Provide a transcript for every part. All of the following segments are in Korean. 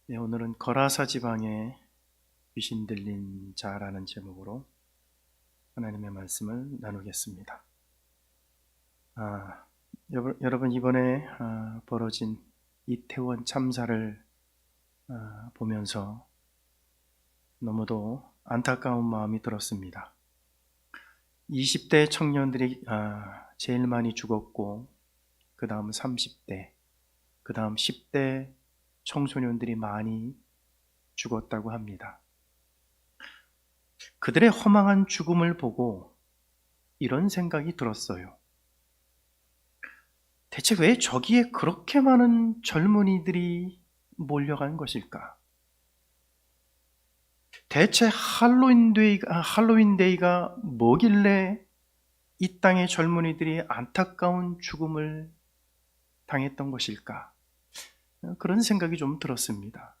네, 오늘은 거라사 지방에 귀신 들린 자라는 제목으로 하나님의 말씀을 나누겠습니다. 여러분 이번에 벌어진 이태원 참사를 보면서 너무도 안타까운 마음이 들었습니다. 20대 청년들이 제일 많이 죽었고, 그 다음 30대, 그 다음 10대 청소년들이 많이 죽었다고 합니다. 그들의 허망한 죽음을 보고 이런 생각이 들었어요. 대체 왜 저기에 그렇게 많은 젊은이들이 몰려간 것일까? 대체 할로윈데이가 뭐길래 이 땅의 젊은이들이 안타까운 죽음을 당했던 것일까? 그런 생각이 좀 들었습니다.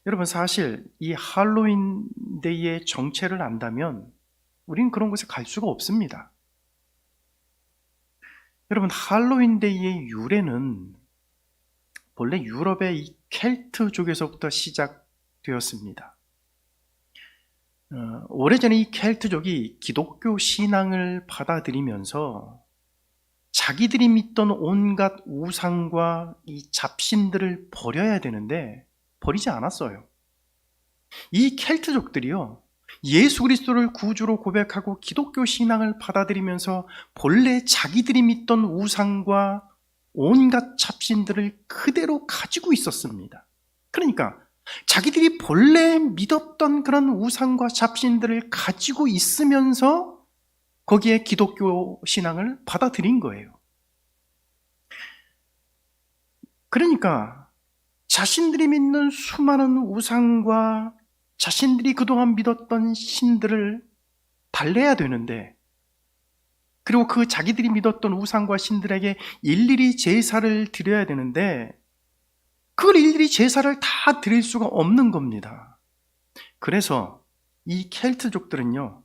여러분, 사실 이 할로윈데이의 정체를 안다면 우린 그런 곳에 갈 수가 없습니다. 여러분, 할로윈데이의 유래는 본래 유럽의 이 켈트족에서부터 시작되었습니다. 오래전에 이 켈트족이 기독교 신앙을 받아들이면서 자기들이 믿던 온갖 우상과 이 잡신들을 버려야 되는데 버리지 않았어요. 이 켈트족들이요, 예수 그리스도를 구주로 고백하고 기독교 신앙을 받아들이면서 본래 자기들이 믿던 우상과 온갖 잡신들을 그대로 가지고 있었습니다. 그러니까 자기들이 본래 믿었던 그런 우상과 잡신들을 가지고 있으면서 거기에 기독교 신앙을 받아들인 거예요. 그러니까 자신들이 믿는 수많은 우상과 자신들이 그동안 믿었던 신들을 달래야 되는데, 그리고 그 자기들이 믿었던 우상과 신들에게 일일이 제사를 드려야 되는데 그걸 일일이 제사를 다 드릴 수가 없는 겁니다. 그래서 이 켈트족들은요,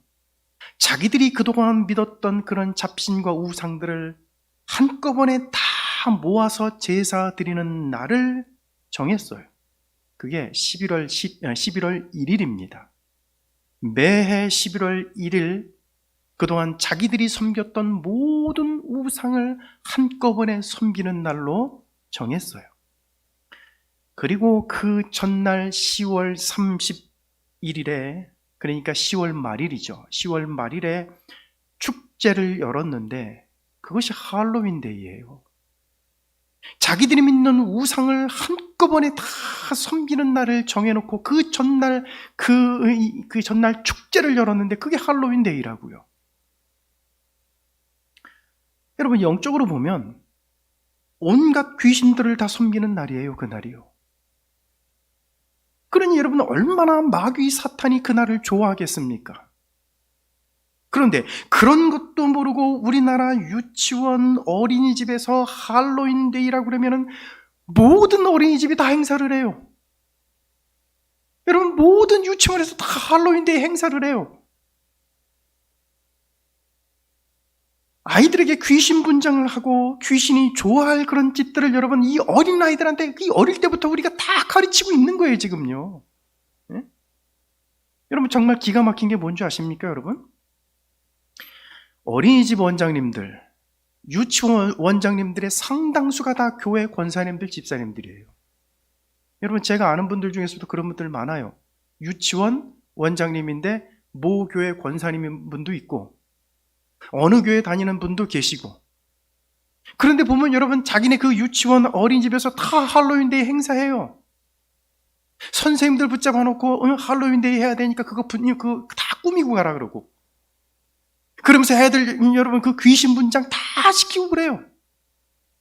자기들이 그동안 믿었던 그런 잡신과 우상들을 한꺼번에 다 모아서 제사 드리는 날을 정했어요. 그게 11월 1일입니다. 매해 11월 1일 그동안 자기들이 섬겼던 모든 우상을 한꺼번에 섬기는 날로 정했어요. 그리고 그 전날 10월 31일에, 그러니까 10월 말일이죠. 10월 말일에 축제를 열었는데 그것이 할로윈데이예요. 자기들이 믿는 우상을 한꺼번에 다 섬기는 날을 정해놓고 그 전날 그 전날 축제를 열었는데 그게 할로윈데이라고요. 여러분, 영적으로 보면 온갖 귀신들을 다 섬기는 날이에요. 그 날이요. 그러니 여러분, 얼마나 마귀 사탄이 그날을 좋아하겠습니까? 그런데 그런 것도 모르고 우리나라 유치원 어린이집에서 할로윈데이라고 그러면은 모든 어린이집이 다 행사를 해요. 여러분, 모든 유치원에서 다 할로윈데이 행사를 해요. 아이들에게 귀신 분장을 하고 귀신이 좋아할 그런 짓들을 여러분, 이 어린 아이들한테 이 어릴 때부터 우리가 다 가르치고 있는 거예요, 지금요. 예? 여러분, 정말 기가 막힌 게 뭔지 아십니까, 여러분? 어린이집 원장님들, 유치원 원장님들의 상당수가 다 교회 권사님들, 집사님들이에요. 여러분, 제가 아는 분들 중에서도 그런 분들 많아요. 유치원 원장님인데 모 교회 권사님인 분도 있고 어느 교회 다니는 분도 계시고, 그런데 보면 여러분, 자기네 그 유치원 어린이집에서 다 할로윈데이 행사해요. 선생님들 붙잡아 놓고 할로윈데이 해야 되니까 그거 다 꾸미고 가라 그러고, 그러면서 애들 여러분 그 귀신 분장 다 시키고 그래요.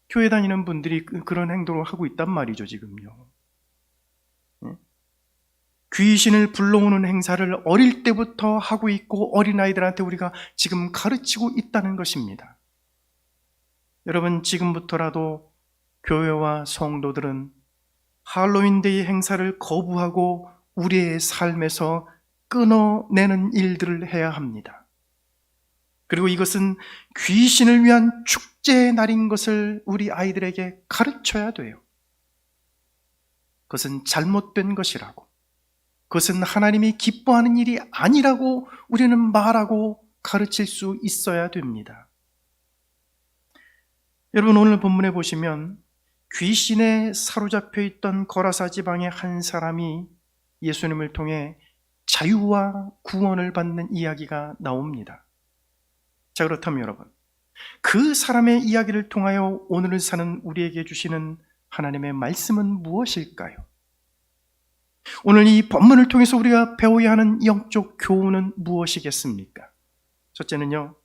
교회 다니는 분들이 그런 행동을 하고 있단 말이죠, 지금요. 귀신을 불러오는 행사를 어릴 때부터 하고 있고 어린아이들한테 우리가 지금 가르치고 있다는 것입니다. 여러분, 지금부터라도 교회와 성도들은 할로윈데이 행사를 거부하고 우리의 삶에서 끊어내는 일들을 해야 합니다. 그리고 이것은 귀신을 위한 축제의 날인 것을 우리 아이들에게 가르쳐야 돼요. 그것은 잘못된 것이라고, 그것은 하나님이 기뻐하는 일이 아니라고 우리는 말하고 가르칠 수 있어야 됩니다. 여러분, 오늘 본문에 보시면 귀신에 사로잡혀 있던 거라사 지방의 한 사람이 예수님을 통해 자유와 구원을 받는 이야기가 나옵니다. 자, 그렇다면 여러분, 그 사람의 이야기를 통하여 오늘을 사는 우리에게 주시는 하나님의 말씀은 무엇일까요? 오늘 이 본문을 통해서 우리가 배워야 하는 영적 교훈은 무엇이겠습니까? 첫째는요,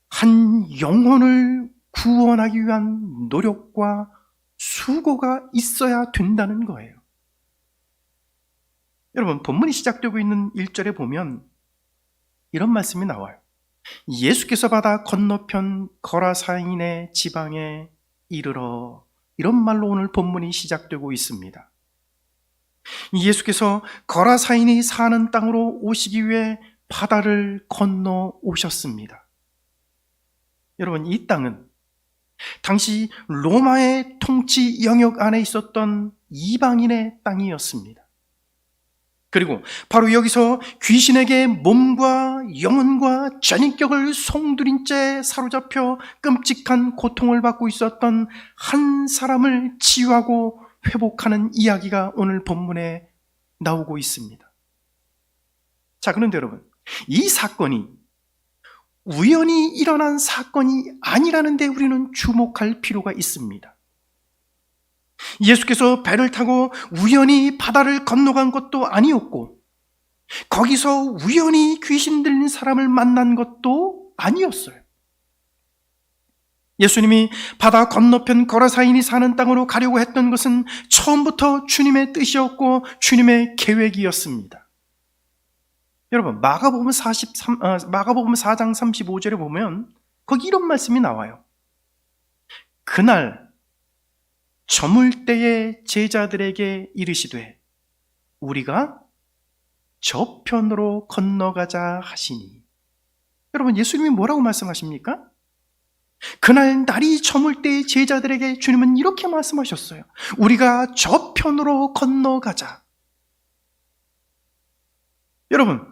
한 영혼을 구원하기 위한 노력과 수고가 있어야 된다는 거예요. 여러분, 본문이 시작되고 있는 1절에 보면 이런 말씀이 나와요. 예수께서 바다 건너편 거라사인의 지방에 이르러, 이런 말로 오늘 본문이 시작되고 있습니다. 예수께서 거라사인이 사는 땅으로 오시기 위해 바다를 건너 오셨습니다. 여러분, 이 땅은 당시 로마의 통치 영역 안에 있었던 이방인의 땅이었습니다. 그리고 바로 여기서 귀신에게 몸과 영혼과 전인격을 송두린 채 사로잡혀 끔찍한 고통을 받고 있었던 한 사람을 치유하고 회복하는 이야기가 오늘 본문에 나오고 있습니다. 자, 그런데 여러분, 이 사건이 우연히 일어난 사건이 아니라는 데 우리는 주목할 필요가 있습니다. 예수께서 배를 타고 우연히 바다를 건너간 것도 아니었고, 거기서 우연히 귀신 들린 사람을 만난 것도 아니었어요. 예수님이 바다 건너편 거라사인이 사는 땅으로 가려고 했던 것은 처음부터 주님의 뜻이었고 주님의 계획이었습니다. 여러분, 마가복음 4장 35절에 보면 거기 이런 말씀이 나와요. 그날 저물 때에 제자들에게 이르시되 우리가 저편으로 건너가자 하시니. 여러분, 예수님이 뭐라고 말씀하십니까? 그날 날이 저물 때에 제자들에게 주님은 이렇게 말씀하셨어요. 우리가 저편으로 건너가자. 여러분,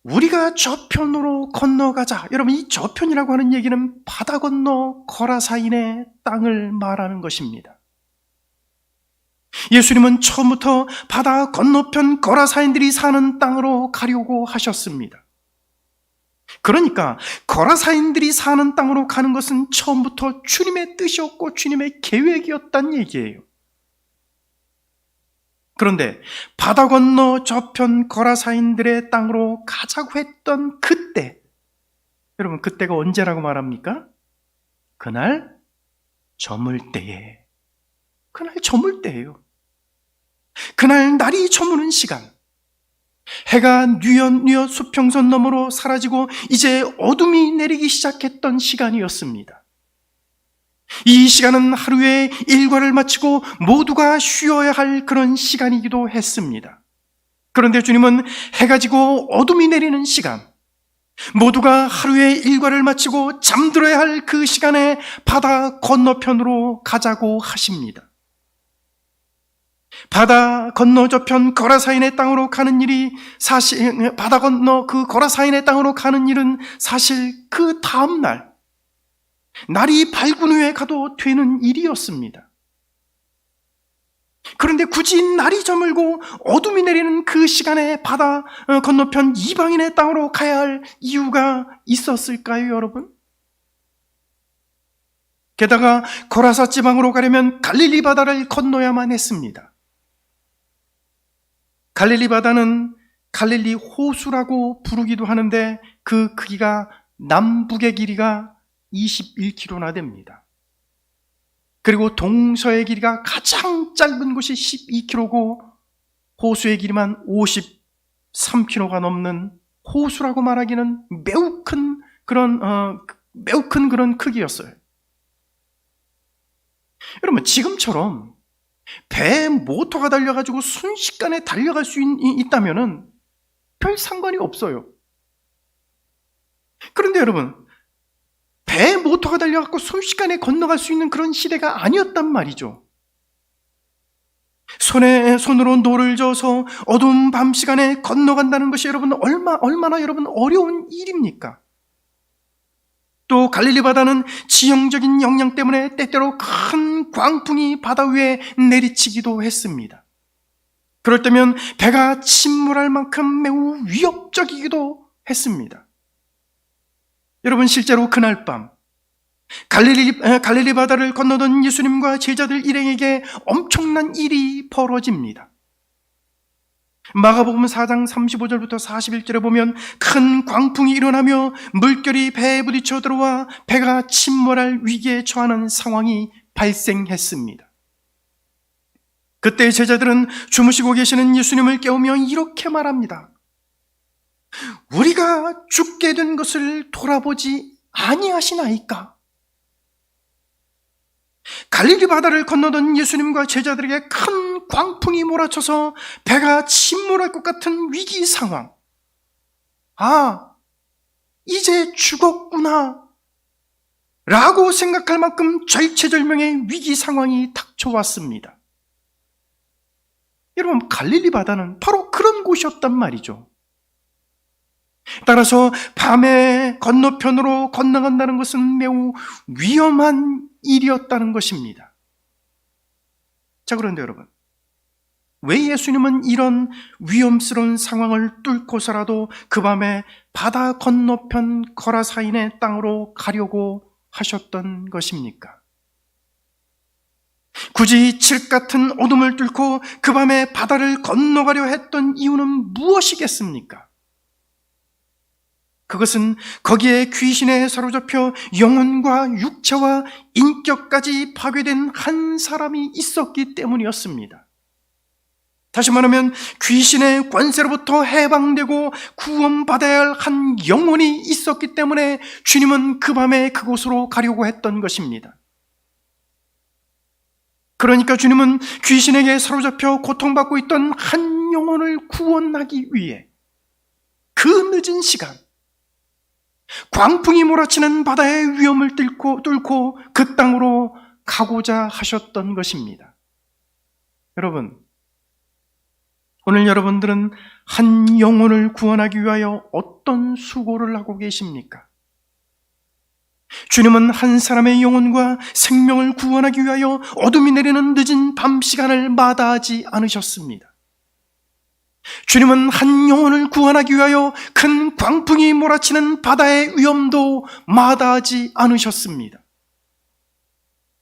우리가 저편으로 건너가자. 여러분, 이 저편이라고 하는 얘기는 바다 건너 거라사인의 땅을 말하는 것입니다. 예수님은 처음부터 바다 건너편 거라사인들이 사는 땅으로 가려고 하셨습니다. 그러니까 거라사인들이 사는 땅으로 가는 것은 처음부터 주님의 뜻이었고 주님의 계획이었다는 얘기예요. 그런데 바다 건너 저편 거라사인들의 땅으로 가자고 했던 그때, 여러분, 그때가 언제라고 말합니까? 그날 저물 때에. 그날 저물 때예요. 그날 날이 저무는 시간, 해가 뉘엿뉘엿 수평선 너머로 사라지고 이제 어둠이 내리기 시작했던 시간이었습니다. 이 시간은 하루의 일과를 마치고 모두가 쉬어야 할 그런 시간이기도 했습니다. 그런데 주님은 해가 지고 어둠이 내리는 시간, 모두가 하루의 일과를 마치고 잠들어야 할 그 시간에 바다 건너편으로 가자고 하십니다. 바다 건너 저편 거라사인의 땅으로 가는 일이 사실, 바다 건너 그 거라사인의 땅으로 가는 일은 사실 그 다음 날이 밝은 후에 가도 되는 일이었습니다. 그런데 굳이 날이 저물고 어둠이 내리는 그 시간에 바다 건너편 이방인의 땅으로 가야 할 이유가 있었을까요, 여러분? 게다가 거라사 지방으로 가려면 갈릴리 바다를 건너야만 했습니다. 갈릴리 바다는 갈릴리 호수라고 부르기도 하는데 그 크기가 남북의 길이가 21km나 됩니다. 그리고 동서의 길이가 가장 짧은 곳이 12km고 호수의 길이만 53km가 넘는 호수라고 말하기는 매우 큰 그런 크기였어요. 여러분, 지금처럼 배 모터가 달려가지고 순식간에 달려갈 수 있다면은 별 상관이 없어요. 그런데 여러분, 배 모터가 달려갖고 순식간에 건너갈 수 있는 그런 시대가 아니었단 말이죠. 손으로 노를 저어서 어두운 밤 시간에 건너간다는 것이 여러분 얼마나 여러분 어려운 일입니까? 또 갈릴리 바다는 지형적인 영향 때문에 때때로 큰 광풍이 바다 위에 내리치기도 했습니다. 그럴 때면 배가 침몰할 만큼 매우 위협적이기도 했습니다. 여러분, 실제로 그날 밤 갈릴리 바다를 건너던 예수님과 제자들 일행에게 엄청난 일이 벌어집니다. 마가복음 4장 35절부터 41절에 보면 큰 광풍이 일어나며 물결이 배에 부딪혀 들어와 배가 침몰할 위기에 처하는 상황이 발생했습니다. 그때 제자들은 주무시고 계시는 예수님을 깨우며 이렇게 말합니다. 우리가 죽게 된 것을 돌아보지 아니하시나이까? 갈릴리 바다를 건너던 예수님과 제자들에게 큰 광풍이 몰아쳐서 배가 침몰할 것 같은 위기 상황. 이제 죽었구나 라고 생각할 만큼 절체절명의 위기 상황이 닥쳐왔습니다. 여러분, 갈릴리 바다는 바로 그런 곳이었단 말이죠. 따라서 밤에 건너편으로 건너간다는 것은 매우 위험한 일이었다는 것입니다. 자, 그런데 여러분, 왜 예수님은 이런 위험스러운 상황을 뚫고서라도 그 밤에 바다 건너편 거라사인의 땅으로 가려고 하셨던 것입니까? 굳이 칠흑 같은 어둠을 뚫고 그 밤에 바다를 건너가려 했던 이유는 무엇이겠습니까? 그것은 거기에 귀신에 사로잡혀 영혼과 육체와 인격까지 파괴된 한 사람이 있었기 때문이었습니다. 다시 말하면 귀신의 권세로부터 해방되고 구원받아야 할 한 영혼이 있었기 때문에 주님은 그 밤에 그곳으로 가려고 했던 것입니다. 그러니까 주님은 귀신에게 사로잡혀 고통받고 있던 한 영혼을 구원하기 위해 그 늦은 시간, 광풍이 몰아치는 바다의 위험을 뚫고 그 땅으로 가고자 하셨던 것입니다. 여러분, 오늘 여러분들은 한 영혼을 구원하기 위하여 어떤 수고를 하고 계십니까? 주님은 한 사람의 영혼과 생명을 구원하기 위하여 어둠이 내리는 늦은 밤 시간을 마다하지 않으셨습니다. 주님은 한 영혼을 구원하기 위하여 큰 광풍이 몰아치는 바다의 위험도 마다하지 않으셨습니다.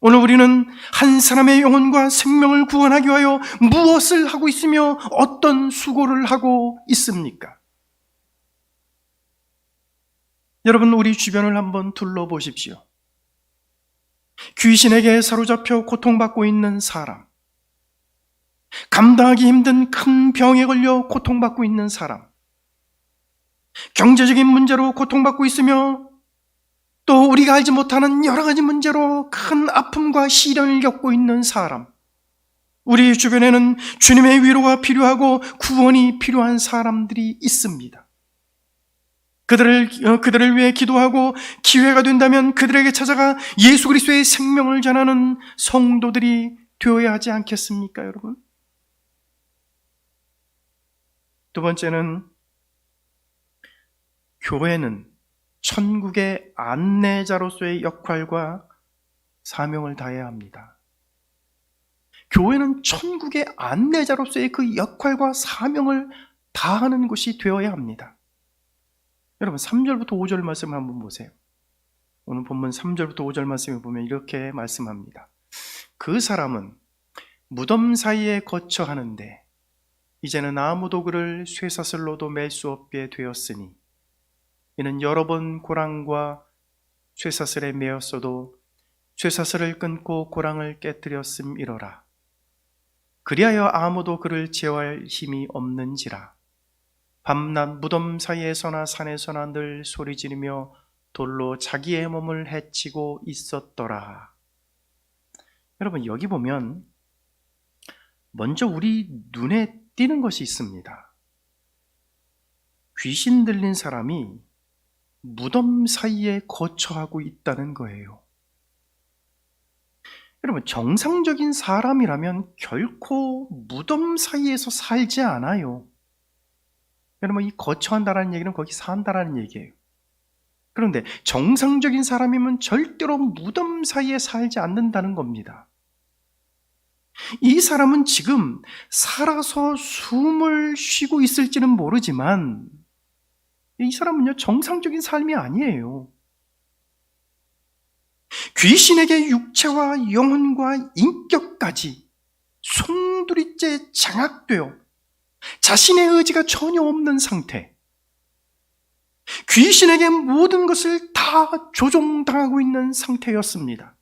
오늘 우리는 한 사람의 영혼과 생명을 구원하기 위하여 무엇을 하고 있으며 어떤 수고를 하고 있습니까? 여러분, 우리 주변을 한번 둘러보십시오. 귀신에게 사로잡혀 고통받고 있는 사람, 감당하기 힘든 큰 병에 걸려 고통받고 있는 사람, 경제적인 문제로 고통받고 있으며 또 우리가 알지 못하는 여러 가지 문제로 큰 아픔과 시련을 겪고 있는 사람, 우리 주변에는 주님의 위로가 필요하고 구원이 필요한 사람들이 있습니다. 그들을 위해 기도하고 기회가 된다면 그들에게 찾아가 예수 그리스도의 생명을 전하는 성도들이 되어야 하지 않겠습니까, 여러분? 두 번째는, 교회는 천국의 안내자로서의 역할과 사명을 다해야 합니다. 교회는 천국의 안내자로서의 그 역할과 사명을 다하는 곳이 되어야 합니다. 여러분, 3절부터 5절 말씀을 한번 보세요. 오늘 본문 3절부터 5절 말씀을 보면 이렇게 말씀합니다. 그 사람은 무덤 사이에 거처 하는데 이제는 아무도 그를 쇠사슬로도 맬 수 없게 되었으니 이는 여러 번 고랑과 쇠사슬에 매었어도 쇠사슬을 끊고 고랑을 깨뜨렸음이로라. 그리하여 아무도 그를 제어할 힘이 없는지라. 밤낮 무덤 사이에서나 산에서나 늘 소리 지르며 돌로 자기의 몸을 해치고 있었더라. 여러분, 여기 보면 먼저 우리 눈에 띄는 것이 있습니다. 귀신 들린 사람이 무덤 사이에 거처하고 있다는 거예요. 여러분, 정상적인 사람이라면 결코 무덤 사이에서 살지 않아요. 여러분, 이 거처한다라는 얘기는 거기 산다라는 얘기예요. 그런데 정상적인 사람이면 절대로 무덤 사이에 살지 않는다는 겁니다. 이 사람은 지금 살아서 숨을 쉬고 있을지는 모르지만 이 사람은요, 정상적인 삶이 아니에요. 귀신에게 육체와 영혼과 인격까지 송두리째 장악되어 자신의 의지가 전혀 없는 상태, 귀신에게 모든 것을 다 조종당하고 있는 상태였습니다.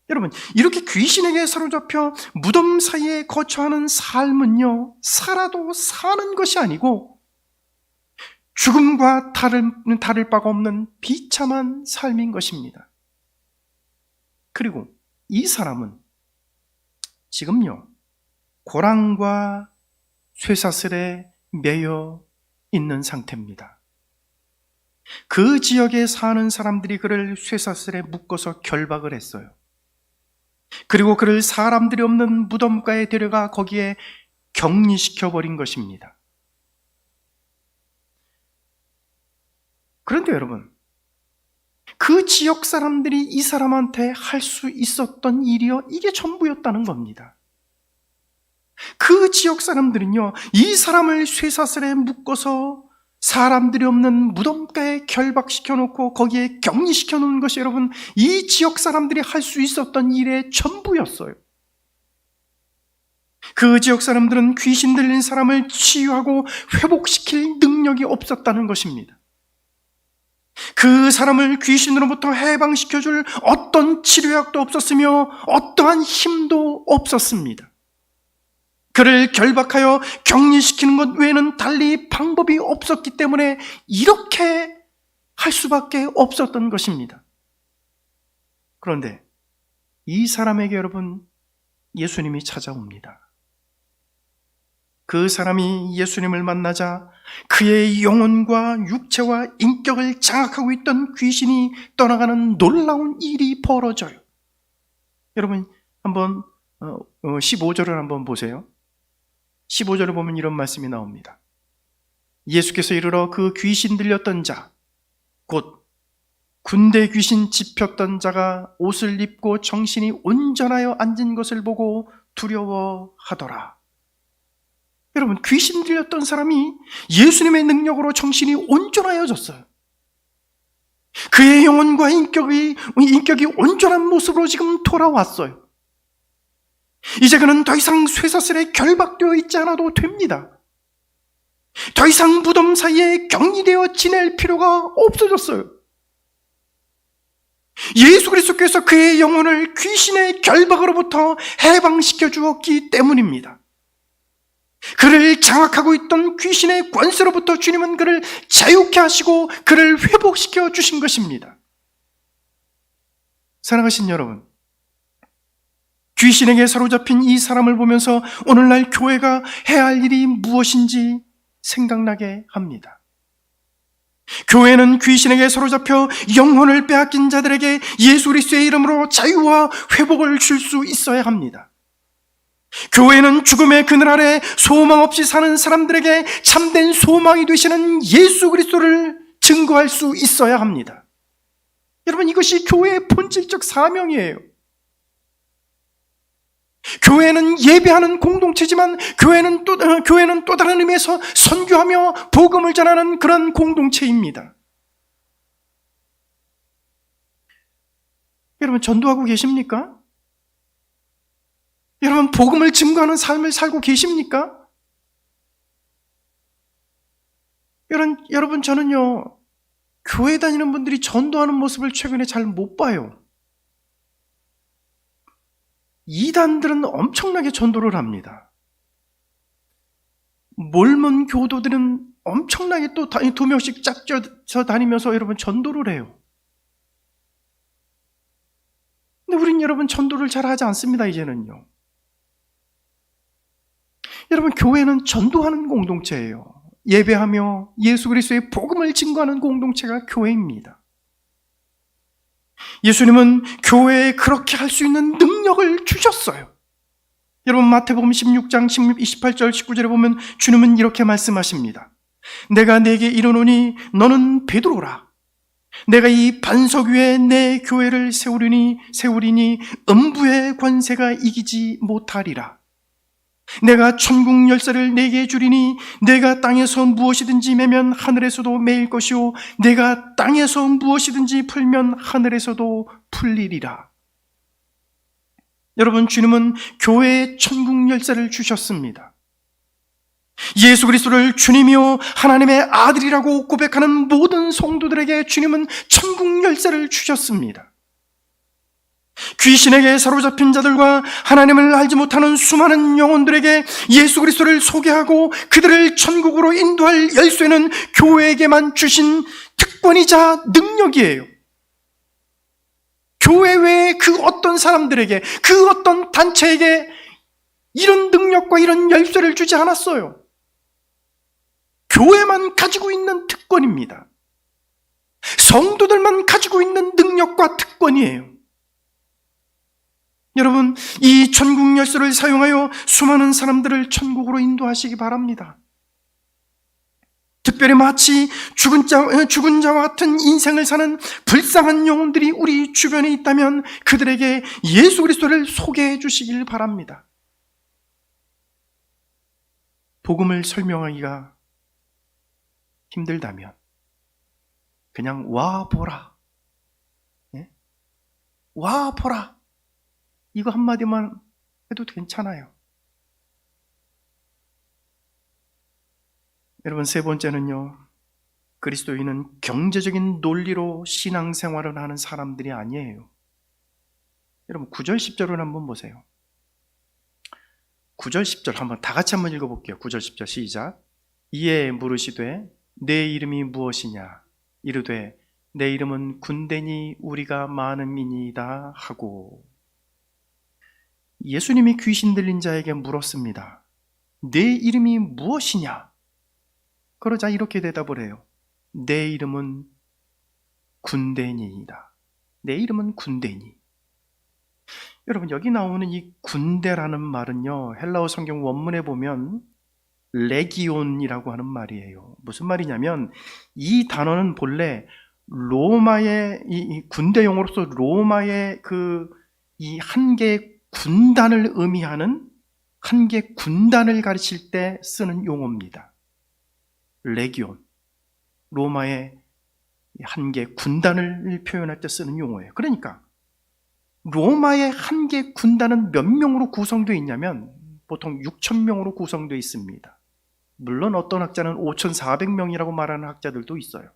여러분, 이렇게 귀신에게 사로잡혀 무덤 사이에 거처하는 삶은요, 살아도 사는 것이 아니고 죽음과 다를 바가 없는 비참한 삶인 것입니다. 그리고 이 사람은 지금요, 고랑과 쇠사슬에 매여 있는 상태입니다. 그 지역에 사는 사람들이 그를 쇠사슬에 묶어서 결박을 했어요. 그리고 그를 사람들이 없는 무덤가에 데려가 거기에 격리시켜버린 것입니다. 그런데 여러분, 그 지역 사람들이 이 사람한테 할 수 있었던 일이요, 이게 전부였다는 겁니다. 그 지역 사람들은요, 이 사람을 쇠사슬에 묶어서 사람들이 없는 무덤가에 결박시켜 놓고 거기에 격리시켜 놓은 것이 여러분, 이 지역 사람들이 할 수 있었던 일의 전부였어요. 그 지역 사람들은 귀신 들린 사람을 치유하고 회복시킬 능력이 없었다는 것입니다. 그 사람을 귀신으로부터 해방시켜줄 어떤 치료약도 없었으며 어떠한 힘도 없었습니다. 그를 결박하여 격리시키는 것 외에는 달리 방법이 없었기 때문에 이렇게 할 수밖에 없었던 것입니다. 그런데 이 사람에게 여러분, 예수님이 찾아옵니다. 그 사람이 예수님을 만나자 그의 영혼과 육체와 인격을 장악하고 있던 귀신이 떠나가는 놀라운 일이 벌어져요. 여러분, 한번 15절을 한번 보세요. 15절을 보면 이런 말씀이 나옵니다. 예수께서 이르러 그 귀신 들렸던 자, 곧 군대 귀신 집혔던 자가 옷을 입고 정신이 온전하여 앉은 것을 보고 두려워하더라. 여러분, 귀신 들렸던 사람이 예수님의 능력으로 정신이 온전하여졌어요. 그의 영혼과 인격이 온전한 모습으로 지금 돌아왔어요. 이제 그는 더 이상 쇠사슬에 결박되어 있지 않아도 됩니다. 더 이상 무덤 사이에 격리되어 지낼 필요가 없어졌어요. 예수 그리스도께서 그의 영혼을 귀신의 결박으로부터 해방시켜 주었기 때문입니다. 그를 장악하고 있던 귀신의 권세로부터 주님은 그를 자유케 하시고 그를 회복시켜 주신 것입니다. 사랑하신 여러분, 귀신에게 사로잡힌 이 사람을 보면서 오늘날 교회가 해야 할 일이 무엇인지 생각나게 합니다. 교회는 귀신에게 사로잡혀 영혼을 빼앗긴 자들에게 예수 그리스도의 이름으로 자유와 회복을 줄 수 있어야 합니다. 교회는 죽음의 그늘 아래 소망 없이 사는 사람들에게 참된 소망이 되시는 예수 그리스도를 증거할 수 있어야 합니다. 여러분, 이것이 교회의 본질적 사명이에요. 교회는 예배하는 공동체지만 교회는 또 다른 의미에서 선교하며 복음을 전하는 그런 공동체입니다. 여러분, 전도하고 계십니까? 여러분, 복음을 증거하는 삶을 살고 계십니까? 여러분, 저는요, 교회 다니는 분들이 전도하는 모습을 최근에 잘 못 봐요. 이단들은 엄청나게 전도를 합니다. 몰몬 교도들은 엄청나게 또 2명씩 짝져서 다니면서 여러분 전도를 해요. 근데 우린 여러분 전도를 잘 하지 않습니다, 이제는요. 여러분, 교회는 전도하는 공동체예요. 예배하며 예수 그리스도의 복음을 증거하는 공동체가 교회입니다. 예수님은 교회에 그렇게 할 수 있는 능력을 주셨어요. 여러분, 마태복음 16장 28절 19절에 보면 주님은 이렇게 말씀하십니다. 내가 네게 이르노니 너는 베드로라. 내가 이 반석 위에 내 교회를 세우리니 음부의 권세가 이기지 못하리라. 내가 천국 열쇠를 네게 주리니 내가 땅에서 무엇이든지 매면 하늘에서도 매일 것이요 내가 땅에서 무엇이든지 풀면 하늘에서도 풀리리라. 여러분, 주님은 교회에 천국 열쇠를 주셨습니다. 예수 그리스도를 주님이요 하나님의 아들이라고 고백하는 모든 성도들에게 주님은 천국 열쇠를 주셨습니다. 귀신에게 사로잡힌 자들과 하나님을 알지 못하는 수많은 영혼들에게 예수 그리스도를 소개하고 그들을 천국으로 인도할 열쇠는 교회에게만 주신 특권이자 능력이에요. 교회 외에 그 어떤 사람들에게, 그 어떤 단체에게 이런 능력과 이런 열쇠를 주지 않았어요. 교회만 가지고 있는 특권입니다. 성도들만 가지고 있는 능력과 특권이에요. 여러분, 이 천국 열쇠를 사용하여 수많은 사람들을 천국으로 인도하시기 바랍니다. 특별히 마치 죽은 자와 같은 인생을 사는 불쌍한 영혼들이 우리 주변에 있다면 그들에게 예수 그리스도를 소개해 주시길 바랍니다. 복음을 설명하기가 힘들다면 그냥 와 보라. 와 보라. 이거 한마디만 해도 괜찮아요. 여러분, 세 번째는요, 그리스도인은 경제적인 논리로 신앙생활을 하는 사람들이 아니에요. 여러분, 9절 10절을 한번 보세요. 9절 10절 한번 다 같이 한번 읽어볼게요. 9절 10절 시작. 이에 물으시되 내 이름이 무엇이냐? 이르되 내 이름은 군대니 우리가 많음이니이다 하고. 예수님이 귀신 들린 자에게 물었습니다. 내 이름이 무엇이냐? 그러자 이렇게 대답을 해요. 내 이름은 군대니이다. 내 이름은 군대니. 여러분, 여기 나오는 이 군대라는 말은요, 헬라어 성경 원문에 보면 레기온이라고 하는 말이에요. 무슨 말이냐면 이 단어는 본래 로마의 이 군대 용어로서 로마의 이 한 개의 군단을 의미하는 한 개의 군단을 가르칠 때 쓰는 용어입니다. 레기온, 로마의 한 개의 군단을 표현할 때 쓰는 용어예요. 그러니까 로마의 한 개의 군단은 몇 명으로 구성되어 있냐면 보통 6,000명으로 구성되어 있습니다. 물론 어떤 학자는 5,400명이라고 말하는 학자들도 있어요.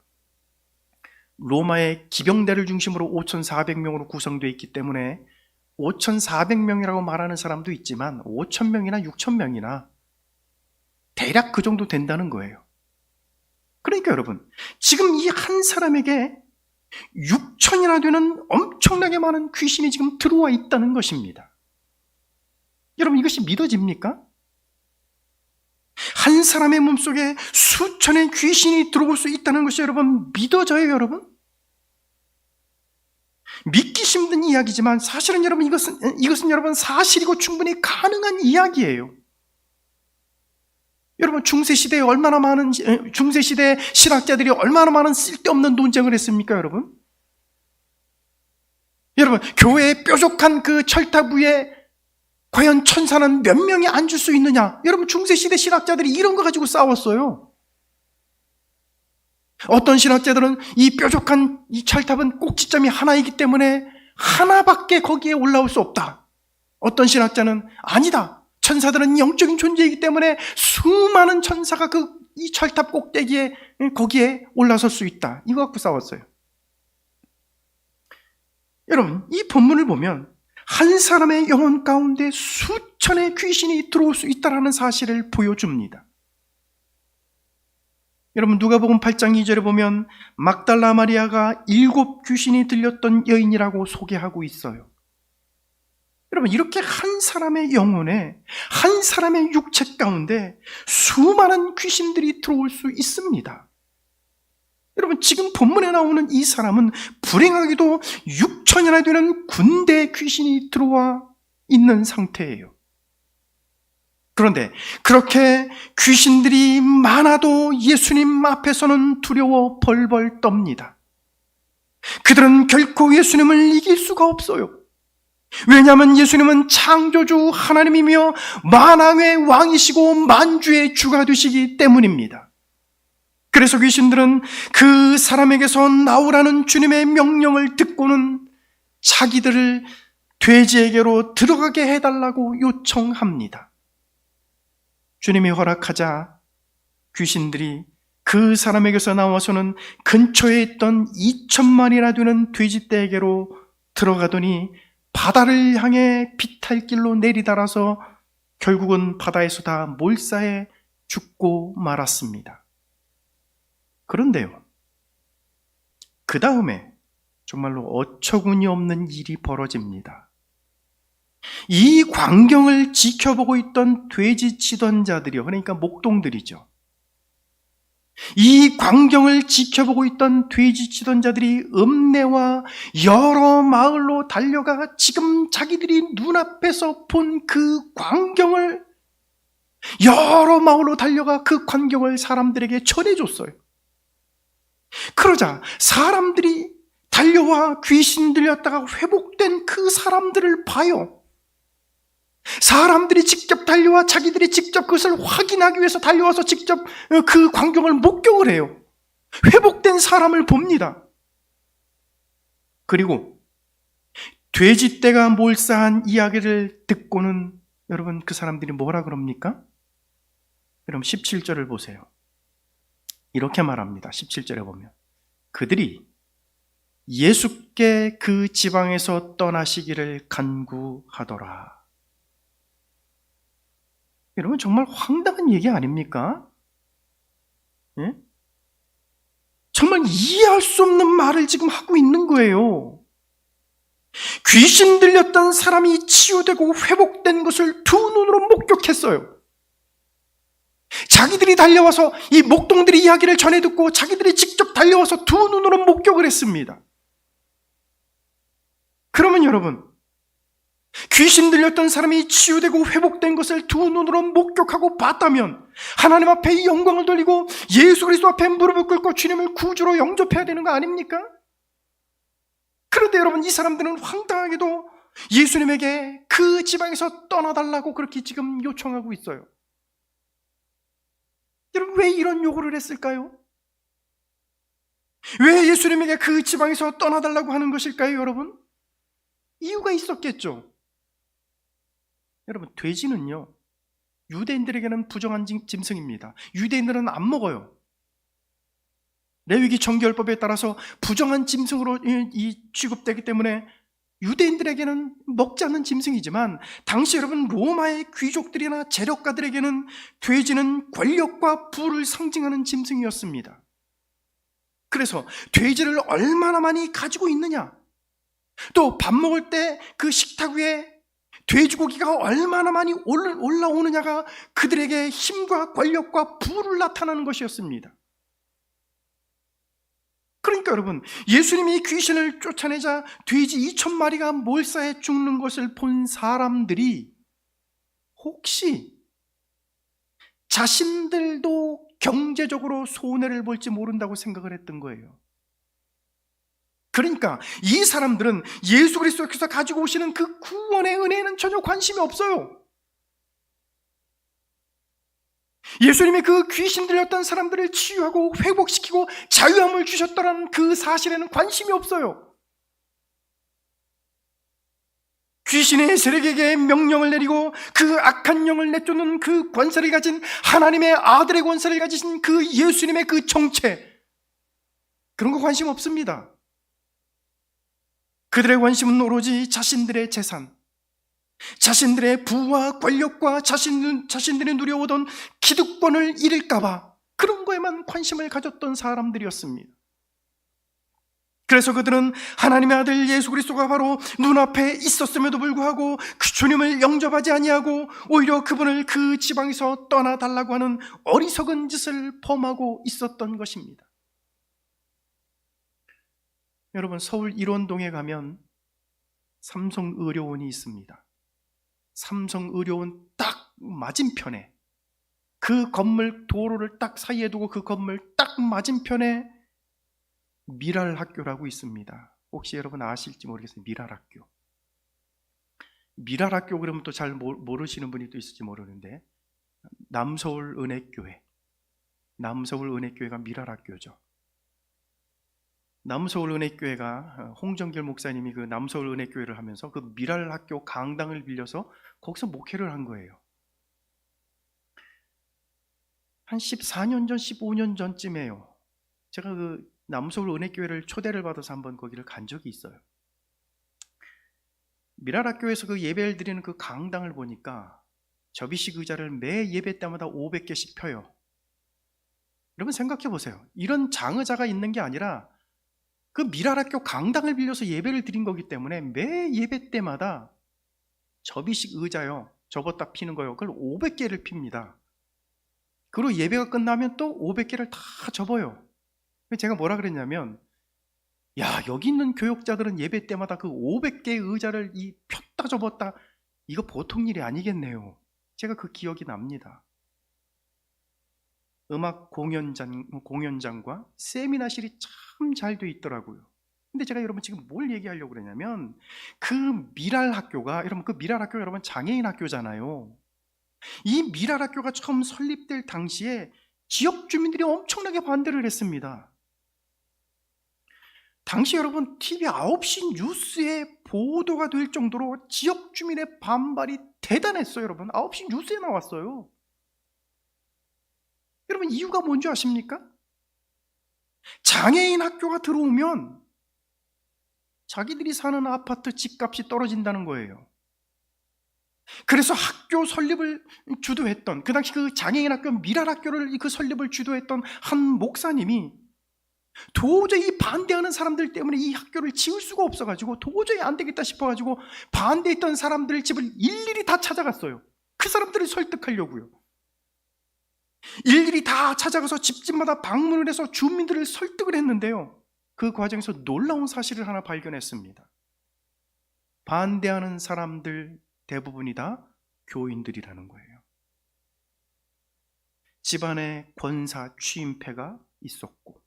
로마의 기병대를 중심으로 5,400명으로 구성되어 있기 때문에 5,400명이라고 말하는 사람도 있지만 5,000명이나 6,000명이나 대략 그 정도 된다는 거예요. 그러니까 여러분, 지금 이 한 사람에게 6,000이나 되는 엄청나게 많은 귀신이 지금 들어와 있다는 것입니다. 여러분, 이것이 믿어집니까? 한 사람의 몸속에 수천의 귀신이 들어올 수 있다는 것이 여러분 믿어져요, 여러분? 믿기 힘든 이야기지만 사실은 여러분 이것은 여러분 사실이고 충분히 가능한 이야기예요. 여러분, 중세시대에 중세시대 신학자들이 얼마나 많은 쓸데없는 논쟁을 했습니까, 여러분? 여러분, 교회의 뾰족한 그 철탑 위에 과연 천사는 몇 명이 앉을 수 있느냐? 여러분, 중세시대 신학자들이 이런 거 가지고 싸웠어요. 어떤 신학자들은 이 뾰족한 이 철탑은 꼭지점이 하나이기 때문에 하나밖에 거기에 올라올 수 없다. 어떤 신학자는 아니다. 천사들은 영적인 존재이기 때문에 수많은 천사가 이 철탑 꼭대기에 거기에 올라설 수 있다. 이거 갖고 싸웠어요. 여러분, 이 본문을 보면 한 사람의 영혼 가운데 수천의 귀신이 들어올 수 있다는 사실을 보여줍니다. 여러분, 누가복음 8장 2절에 보면 막달라 마리아가 7 귀신이 들렸던 여인이라고 소개하고 있어요. 여러분, 이렇게 한 사람의 영혼에, 한 사람의 육체 가운데 수많은 귀신들이 들어올 수 있습니다. 여러분, 지금 본문에 나오는 이 사람은 불행하게도 6천이나 되는 군대 귀신이 들어와 있는 상태예요. 그런데 그렇게 귀신들이 많아도 예수님 앞에서는 두려워 벌벌 떱니다. 그들은 결코 예수님을 이길 수가 없어요. 왜냐하면 예수님은 창조주 하나님이며 만왕의 왕이시고 만주의 주가 되시기 때문입니다. 그래서 귀신들은 그 사람에게서 나오라는 주님의 명령을 듣고는 자기들을 돼지에게로 들어가게 해달라고 요청합니다. 주님이 허락하자 귀신들이 그 사람에게서 나와서는 근처에 있던 2천마리나 되는 돼지떼에게로 들어가더니 바다를 향해 비탈길로 내리달아서 결국은 바다에서 다 몰사해 죽고 말았습니다. 그런데요, 그 다음에 정말로 어처구니 없는 일이 벌어집니다. 이 광경을 지켜보고 있던 돼지 치던 자들이요, 그러니까 목동들이죠. 이 광경을 지켜보고 있던 돼지 치던 자들이 읍내와 여러 마을로 달려가 지금 자기들이 눈앞에서 본 그 광경을, 여러 마을로 달려가 그 광경을 사람들에게 전해줬어요. 그러자 사람들이 달려와 귀신 들렸다가 회복된 그 사람들을 봐요. 사람들이 직접 달려와 자기들이 직접 그것을 확인하기 위해서 달려와서 직접 그 광경을 목격을 해요. 회복된 사람을 봅니다. 그리고 돼지떼가 몰사한 이야기를 듣고는 여러분, 그 사람들이 뭐라 그럽니까? 여러분 17절을 보세요. 이렇게 말합니다. 17절에 보면 그들이 예수께 그 지방에서 떠나시기를 간구하더라. 여러분, 정말 황당한 얘기 아닙니까? 예? 정말 이해할 수 없는 말을 지금 하고 있는 거예요. 귀신 들렸던 사람이 치유되고 회복된 것을 두 눈으로 목격했어요. 자기들이 달려와서 이 목동들이 이야기를 전해 듣고 자기들이 직접 달려와서 두 눈으로 목격을 했습니다. 그러면 여러분, 귀신 들렸던 사람이 치유되고 회복된 것을 두 눈으로 목격하고 봤다면 하나님 앞에 이 영광을 돌리고 예수 그리스도 앞에 무릎을 꿇고 주님을 구주로 영접해야 되는 거 아닙니까? 그런데 여러분, 이 사람들은 황당하게도 예수님에게 그 지방에서 떠나달라고 그렇게 지금 요청하고 있어요. 여러분, 왜 이런 요구를 했을까요? 왜 예수님에게 그 지방에서 떠나달라고 하는 것일까요, 여러분? 이유가 있었겠죠. 여러분, 돼지는요, 유대인들에게는 부정한 짐승입니다. 유대인들은 안 먹어요. 레위기 정결법에 따라서 부정한 짐승으로 취급되기 때문에 유대인들에게는 먹지 않는 짐승이지만 당시 여러분 로마의 귀족들이나 재력가들에게는 돼지는 권력과 부를 상징하는 짐승이었습니다. 그래서 돼지를 얼마나 많이 가지고 있느냐, 또 밥 먹을 때 그 식탁 위에 돼지고기가 얼마나 많이 올라오느냐가 그들에게 힘과 권력과 부를 나타나는 것이었습니다. 그러니까 여러분, 예수님이 귀신을 쫓아내자 돼지 2,000마리가 몰사해 죽는 것을 본 사람들이 혹시 자신들도 경제적으로 손해를 볼지 모른다고 생각을 했던 거예요. 그러니까 이 사람들은 예수 그리스도께서 가지고 오시는 그 구원의 은혜에는 전혀 관심이 없어요. 예수님이 그 귀신 들렸던 사람들을 치유하고 회복시키고 자유함을 주셨다는 그 사실에는 관심이 없어요. 귀신의 세력에게 명령을 내리고 그 악한 영을 내쫓는 그 권세를 가진 하나님의 아들의 권세를 가지신 그 예수님의 그 정체, 그런 거 관심 없습니다. 그들의 관심은 오로지 자신들의 재산, 자신들의 부와 권력과 자신들이 누려오던 기득권을 잃을까봐 그런 거에만 관심을 가졌던 사람들이었습니다. 그래서 그들은 하나님의 아들 예수 그리스도가 바로 눈앞에 있었음에도 불구하고 그 주님을 영접하지 아니하고 오히려 그분을 그 지방에서 떠나달라고 하는 어리석은 짓을 범하고 있었던 것입니다. 여러분, 서울 일원동에 가면 삼성의료원이 있습니다. 삼성의료원 딱 맞은편에, 그 건물 도로를 딱 사이에 두고 그 건물 딱 맞은편에 미랄학교라고 있습니다. 혹시 여러분 아실지 모르겠어요. 미랄학교. 미랄학교 그러면 또 잘 모르시는 분이 또 있을지 모르는데, 남서울 은혜교회, 남서울 은혜교회가 미랄학교죠. 남서울 은혜교회가 홍정길 목사님이 그 남서울 은혜교회를 하면서 그 미랄학교 강당을 빌려서 거기서 목회를 한 거예요. 한 14년 전, 15년 전쯤에요. 제가 그 남서울 은혜교회를 초대를 받아서 한번 거기를 간 적이 있어요. 미랄학교에서 그 예배를 드리는 그 강당을 보니까 접이식 의자를 매 예배 때마다 500개씩 펴요. 여러분 생각해 보세요. 이런 장의자가 있는 게 아니라 그 미랄학교 강당을 빌려서 예배를 드린 거기 때문에 매 예배 때마다 접이식 의자요, 접었다 피는 거요, 그걸 500개를 핍니다. 그리고 예배가 끝나면 또 500개를 다 접어요. 제가 뭐라 그랬냐면, 야, 여기 있는 교역자들은 예배 때마다 그 500개의 의자를 폈다 접었다, 이거 보통 일이 아니겠네요. 제가 그 기억이 납니다. 음악 공연장과 세미나실이 참 잘 돼 있더라고요. 근데 제가 여러분 지금 뭘 얘기하려고 그러냐면, 그 미랄학교가, 여러분 그 미랄학교 여러분 장애인 학교잖아요. 이 미랄학교가 처음 설립될 당시에 지역 주민들이 엄청나게 반대를 했습니다. 당시 여러분 TV 9시 뉴스에 보도가 될 정도로 지역 주민의 반발이 대단했어요. 여러분 9시 뉴스에 나왔어요. 여러분 이유가 뭔지 아십니까? 장애인 학교가 들어오면 자기들이 사는 아파트 집값이 떨어진다는 거예요. 그래서 학교 설립을 주도했던, 그 당시 그 장애인 학교 미랄학교를 그 설립을 주도했던 한 목사님이 도저히 반대하는 사람들 때문에 이 학교를 지을 수가 없어가지고 도저히 안 되겠다 싶어가지고 반대했던 사람들 집을 일일이 다 찾아갔어요. 그 사람들을 설득하려고요. 일일이 다 찾아가서 집집마다 방문을 해서 주민들을 설득을 했는데요, 그 과정에서 놀라운 사실을 하나 발견했습니다. 반대하는 사람들 대부분이 다 교인들이라는 거예요. 집안에 권사 취임패가 있었고,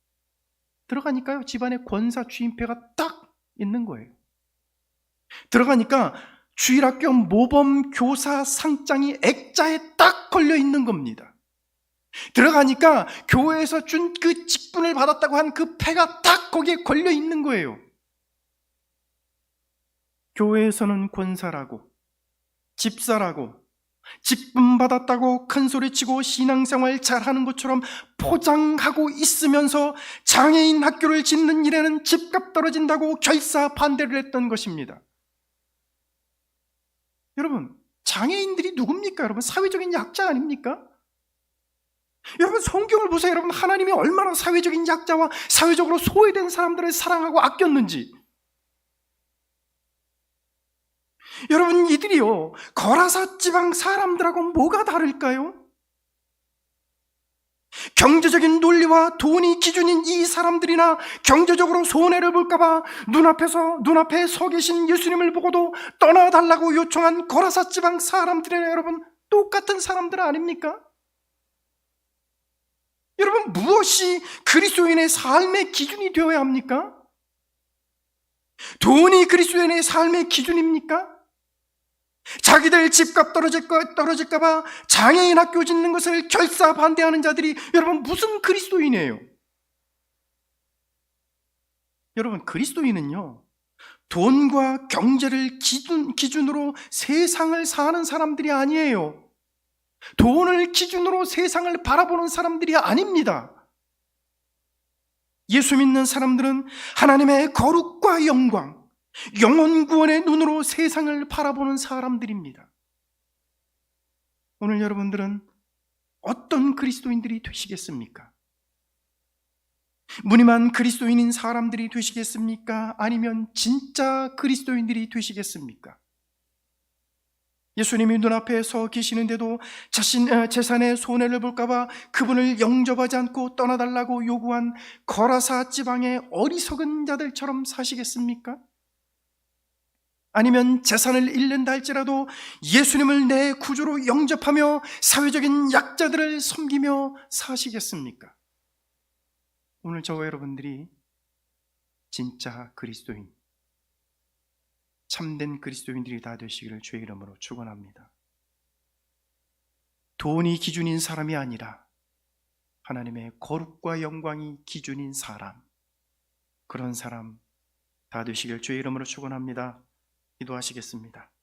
들어가니까요 집안에 권사 취임패가 딱 있는 거예요. 들어가니까 주일학교 모범 교사 상장이 액자에 딱 걸려 있는 겁니다. 들어가니까 교회에서 준 그 직분을 받았다고 한 그 패가 딱 거기에 걸려 있는 거예요. 교회에서는 권사라고, 집사라고, 직분 받았다고 큰소리치고 신앙생활 잘하는 것처럼 포장하고 있으면서 장애인 학교를 짓는 일에는 집값 떨어진다고 결사 반대를 했던 것입니다. 여러분, 장애인들이 누굽니까? 여러분, 사회적인 약자 아닙니까? 여러분, 성경을 보세요. 여러분, 하나님이 얼마나 사회적인 약자와 사회적으로 소외된 사람들을 사랑하고 아꼈는지. 여러분, 이들이요 거라사 지방 사람들하고 뭐가 다를까요? 경제적인 논리와 돈이 기준인 이 사람들이나 경제적으로 손해를 볼까봐 눈앞에 서 계신 예수님을 보고도 떠나달라고 요청한 거라사 지방 사람들이나 여러분 똑같은 사람들 아닙니까? 여러분, 무엇이 그리스도인의 삶의 기준이 되어야 합니까? 돈이 그리스도인의 삶의 기준입니까? 자기들 집값 떨어질까봐 장애인 학교 짓는 것을 결사 반대하는 자들이 여러분 무슨 그리스도인이에요? 여러분, 그리스도인은요 돈과 경제를 기준으로 세상을 사는 사람들이 아니에요. 돈을 기준으로 세상을 바라보는 사람들이 아닙니다. 예수 믿는 사람들은 하나님의 거룩과 영광, 영혼 구원의 눈으로 세상을 바라보는 사람들입니다. 오늘 여러분들은 어떤 그리스도인들이 되시겠습니까? 무늬만 그리스도인인 사람들이 되시겠습니까? 아니면 진짜 그리스도인들이 되시겠습니까? 예수님이 눈앞에 서 계시는데도 자신 재산에 손해를 볼까봐 그분을 영접하지 않고 떠나달라고 요구한 거라사 지방의 어리석은 자들처럼 사시겠습니까? 아니면 재산을 잃는다 할지라도 예수님을 내 구주로 영접하며 사회적인 약자들을 섬기며 사시겠습니까? 오늘 저와 여러분들이 진짜 그리스도인, 참된 그리스도인들이 다 되시기를 주의 이름으로 축원합니다. 돈이 기준인 사람이 아니라 하나님의 거룩과 영광이 기준인 사람, 그런 사람 다 되시길 주의 이름으로 축원합니다. 기도하시겠습니다.